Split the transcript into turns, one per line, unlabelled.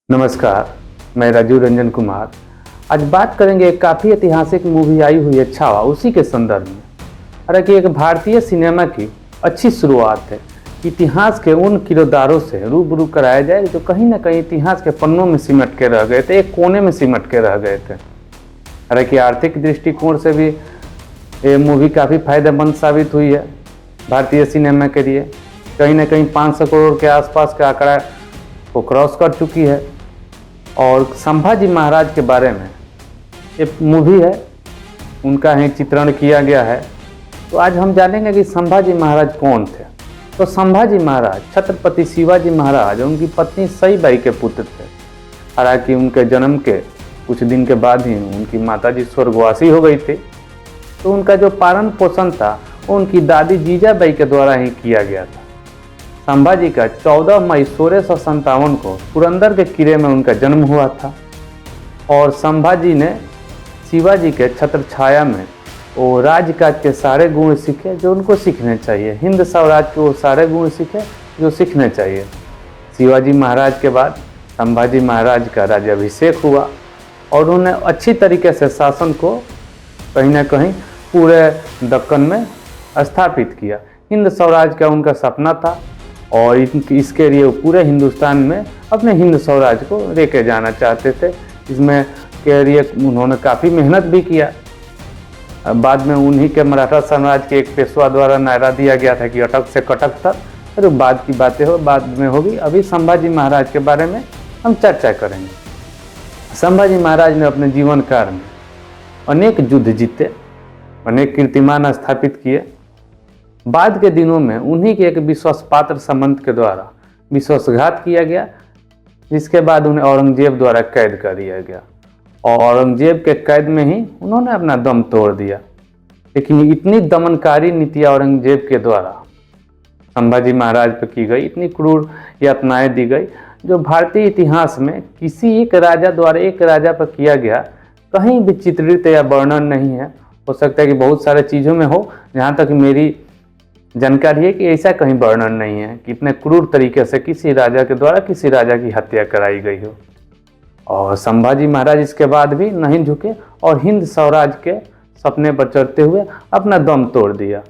नमस्कार, मैं राजीव रंजन कुमार। आज बात करेंगे एक काफ़ी ऐतिहासिक मूवी आई हुई है छावा, उसी के संदर्भ में। हालांकि एक भारतीय सिनेमा की अच्छी शुरुआत है। इतिहास के उन किरदारों से रूबरू कराया जाए जो कहीं ना कहीं इतिहास के पन्नों में सिमट के रह गए थे, एक कोने में सिमट के रह गए थे। हालांकि आर्थिक दृष्टिकोण से भी ये मूवी काफ़ी फायदेमंद साबित हुई है भारतीय सिनेमा के लिए। कहीं ना कहीं 500 करोड़ के आसपास का आंकड़ा को क्रॉस कर चुकी है। और संभाजी महाराज के बारे में एक मूवी है, उनका ही चित्रण किया गया है। तो आज हम जानेंगे कि संभाजी महाराज कौन थे। तो संभाजी महाराज छत्रपति शिवाजी महाराज उनकी पत्नी सईबाई के पुत्र थे। हालांकि उनके जन्म के कुछ दिन के बाद ही उनकी माताजी स्वर्गवासी हो गई थी। तो उनका जो पालन पोषण था वो उनकी दादी जीजाबाई के द्वारा ही किया गया था। संभाजी का 14 मई 1657 को पुरंदर के किले में उनका जन्म हुआ था। और संभाजी ने शिवाजी के छत्र छाया में वो राजकाज के सारे गुण सीखे जो उनको सीखने चाहिए। हिंद स्वराज के वो सारे गुण सीखे जो सीखने चाहिए। शिवाजी महाराज के बाद संभाजी महाराज का राज्याभिषेक हुआ और उन्होंने अच्छी तरीके से शासन को कहीं ना कहीं पूरे दक्कन में स्थापित किया। हिंद स्वराज का उनका सपना था और इसके लिए वो पूरे हिंदुस्तान में अपने हिंद स्वराज को लेके जाना चाहते थे। इसमें के लिए उन्होंने काफ़ी मेहनत भी किया। बाद में उन्हीं के मराठा साम्राज्य के एक पेशवा द्वारा नारा दिया गया था कि अटक से कटक तक। तो बाद की बातें बाद में होगी। अभी संभाजी महाराज के बारे में हम चर्चा करेंगे। संभाजी महाराज ने अपने जीवन काल में अनेक युद्ध जीते, अनेक कीर्तिमान स्थापित किए। बाद के दिनों में उन्हीं के एक विश्वासपात्र संबंध के द्वारा विश्वासघात किया गया, जिसके बाद उन्हें औरंगजेब द्वारा कैद कर दिया गया और औरंगजेब के कैद में ही उन्होंने अपना दम तोड़ दिया। लेकिन इतनी दमनकारी नीतियाँ औरंगजेब के द्वारा संभाजी महाराज पर की गई, इतनी क्रूर यातनाएं दी गई, जो भारतीय इतिहास में किसी एक राजा द्वारा एक राजा पर किया गया कहीं भी चित्रित या वर्णन नहीं है। हो सकता है कि बहुत सारे चीज़ों में हो, जहाँ तक मेरी जानकारी है कि ऐसा कहीं वर्णन नहीं है कि इतने क्रूर तरीके से किसी राजा के द्वारा किसी राजा की हत्या कराई गई हो। और संभाजी महाराज इसके बाद भी नहीं झुके और हिंद स्वराज के सपने पर चढ़ते हुए अपना दम तोड़ दिया।